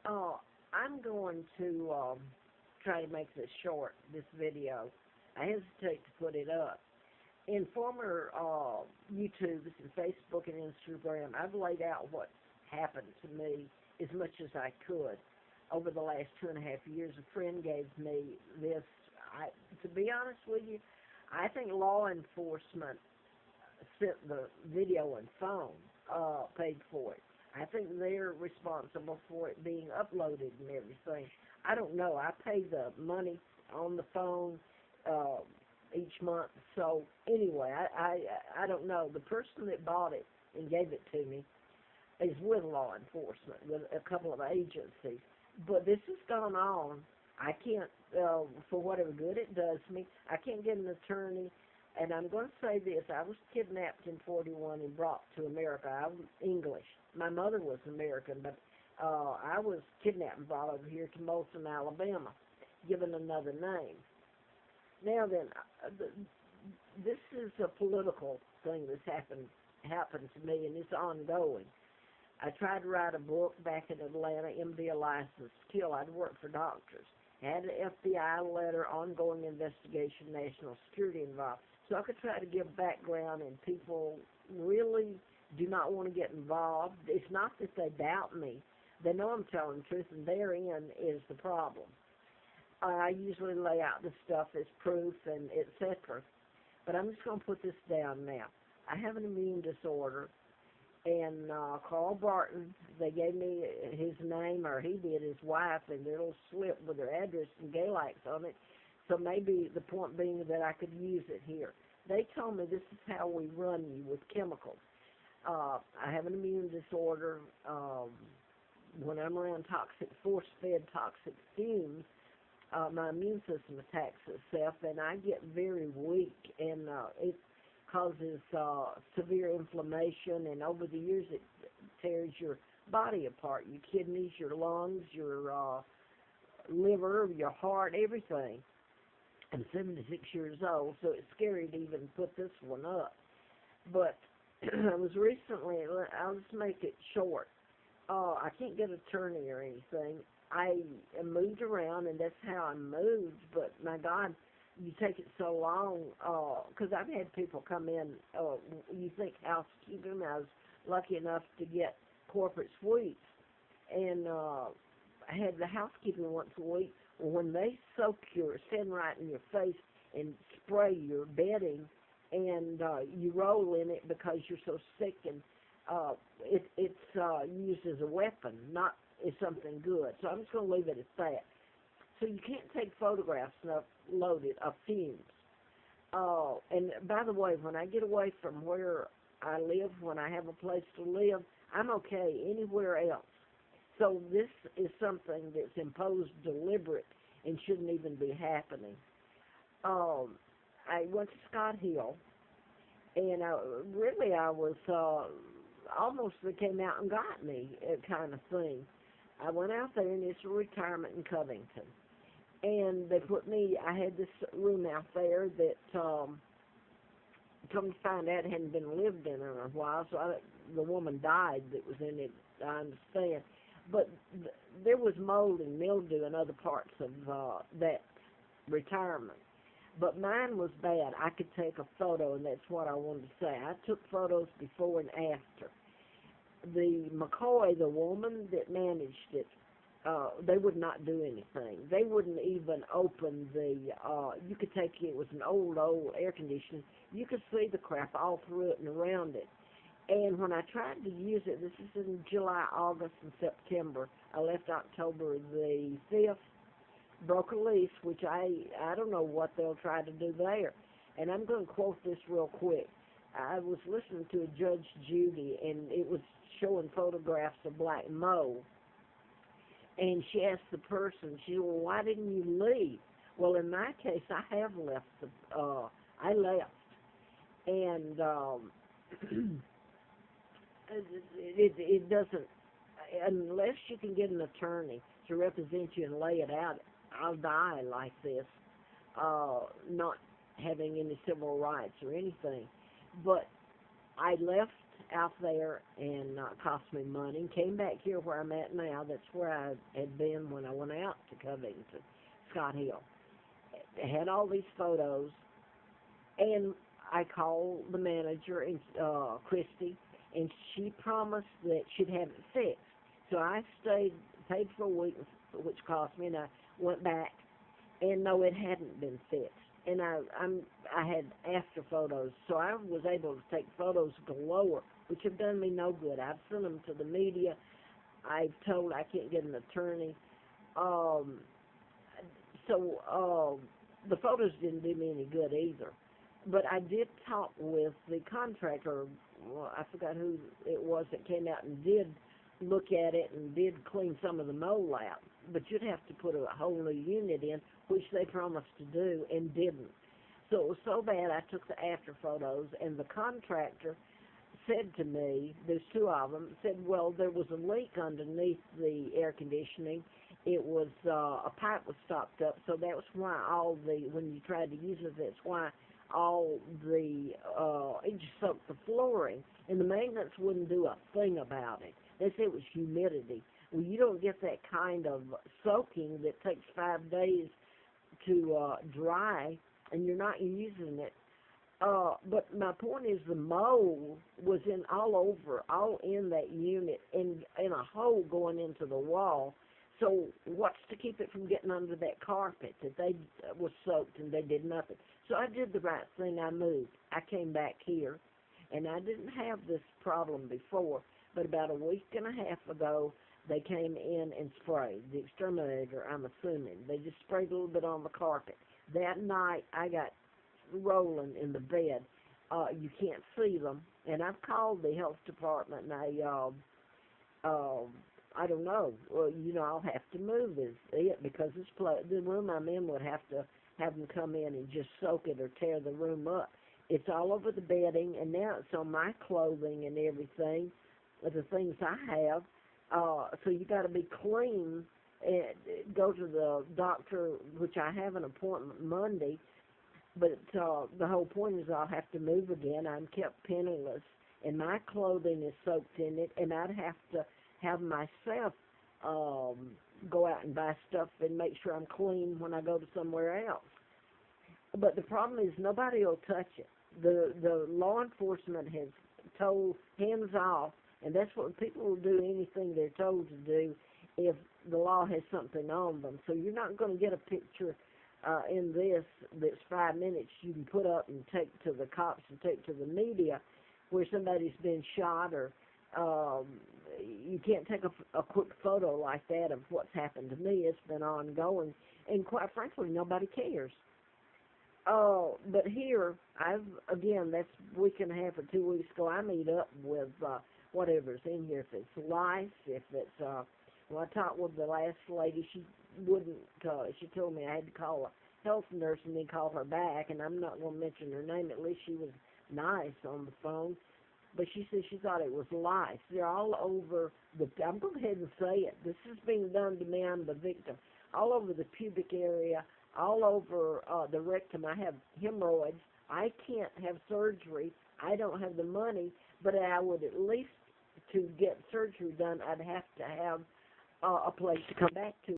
I'm going to try to make this short, this video. I hesitate to put it up. In former YouTubes and Facebook and Instagram, I've laid out what happened to me as much as I could. Over the last 2.5 years, a friend gave me this. To be honest with you, I think law enforcement sent the video and phone, paid for it. I think they're responsible for it being uploaded and everything. I don't know. I pay the money on the phone each month. So anyway, I don't know. The person that bought it and gave it to me is with law enforcement, with a couple of agencies. But this has gone on. I can't, for whatever good it does me, I can't get an attorney. And I'm going to say this. I was kidnapped in 41 and brought to America. I'm English. My mother was American, but I was kidnapped and brought over here to Moulton, Alabama, given another name. Now then, this is a political thing that's happened to me, and it's ongoing. I tried to write a book back in Atlanta, MD license, kill. I'd worked for doctors. Had an FBI letter, ongoing investigation, national security involved. So I could try to give background, and people really do not want to get involved. It's not that they doubt me. They know I'm telling the truth, and therein is the problem. I usually lay out the stuff as proof and etc. But I'm just going to put this down now. I have an immune disorder, and Carl Barton, they gave me his name, or he did, his wife, and their little slip with their address and Galax on it. So maybe the point being that I could use it here. They told me this is how we run you with chemicals. I have an immune disorder. When I'm around toxic, force-fed toxic fumes, my immune system attacks itself, and I get very weak, and it causes severe inflammation, and over the years it tears your body apart, your kidneys, your lungs, your liver, your heart, everything. I'm 76 years old, so it's scary to even put this one up. But I was recently, I'll just make it short. I can't get an attorney or anything. I am moved around, and that's how I'm moved, but my God, you take it so long, because I've had people come in, you think housekeeping, I was lucky enough to get corporate suites, and I had the housekeeping once a week. When they soak stand right in your face and spray your bedding, and you roll in it because you're so sick, and it's used as a weapon, not as something good. So I'm just going to leave it at that. So you can't take photographs loaded of fumes. And by the way, when I get away from where I live, when I have a place to live, I'm okay anywhere else. So this is something that's imposed deliberate and shouldn't even be happening. I went to Scott Hill, and I was almost they came out and got me kind of thing. I went out there, and it's a retirement in Covington. And they put me, I had this room out there that, come to find out, it hadn't been lived in a while, so the woman died that was in it, I understand. But there was mold and mildew in other parts of that retirement. But mine was bad. I could take a photo, and that's what I wanted to say. I took photos before and after. The McCoy, the woman that managed it, they would not do anything. They wouldn't even open the, you could take it was an old air conditioner. You could see the crap all through it and around it. And when I tried to use it, this is in July, August, and September. I left October the 5th, broke a lease, which I don't know what they'll try to do there. And I'm going to quote this real quick. I was listening to a Judge Judy, and it was showing photographs of black mold. And she asked the person, she said, well, why didn't you leave? Well, in my case, I have left. I left. And it doesn't, unless you can get an attorney to represent you and lay it out, I'll die like this, not having any civil rights or anything. But I left out there and cost me money. And came back here where I'm at now. That's where I had been when I went out to Covington, Scott Hill. I had all these photos, and I called the manager, Christy, and she promised that she'd have it fixed. So I paid for a week, which cost me, and I went back, and no, it hadn't been fixed. And I had after photos, so I was able to take photos galore, which have done me no good. I've sent them to the media. I've told I can't get an attorney. The photos didn't do me any good either. But I did talk with the contractor. Well, I forgot who it was that came out and did look at it and did clean some of the mold out. But you'd have to put a whole new unit in, which they promised to do and didn't. So it was so bad I took the after photos, and the contractor said to me, there's two of them, said, well, there was a leak underneath the air conditioning. It was, a pipe was stopped up, so that was why when you tried to use it, that's why it just soaked the flooring, and the maintenance wouldn't do a thing about it. They said it was humidity. Well, you don't get that kind of soaking that takes 5 days to dry, and you're not using it. But my point is the mold was all in that unit, and in a hole going into the wall. So what's to keep it from getting under that carpet that was soaked and they did nothing? So I did the right thing. I moved. I came back here, and I didn't have this problem before, but about a week and a half ago, they came in and sprayed. The exterminator, I'm assuming. They just sprayed a little bit on the carpet. That night, I got rolling in the bed. You can't see them. And I've called the health department, and I don't know. Well, I'll have to move it because the room I'm in would have to have them come in and just soak it or tear the room up. It's all over the bedding, and now it's on my clothing and everything, the things I have. So you got to be clean and go to the doctor, which I have an appointment Monday. But the whole point is I'll have to move again. I'm kept penniless, and my clothing is soaked in it, and I'd have to have myself go out and buy stuff and make sure I'm clean when I go to somewhere else. But the problem is nobody will touch it. The law enforcement has told hands off, and that's what people will do, anything they're told to do if the law has something on them. So you're not going to get a picture in this that's 5 minutes you can put up and take to the cops and take to the media where somebody's been shot, or you can't take a quick photo like that of what's happened to me. It's been ongoing, and quite frankly, nobody cares. But here, that's a week and a half or 2 weeks ago, I meet up with whatever's in here. If it's lice, if it's, I talked with the last lady, she wouldn't, she told me I had to call a health nurse and then call her back, and I'm not going to mention her name. At least she was nice on the phone. But she said she thought it was lice. They're all over I'm going to go ahead and say it. This is being done to me. I'm the victim. All over the pubic area, all over the rectum. I have hemorrhoids. I can't have surgery. I don't have the money, but I would at least, to get surgery done, I'd have to have a place to come back to.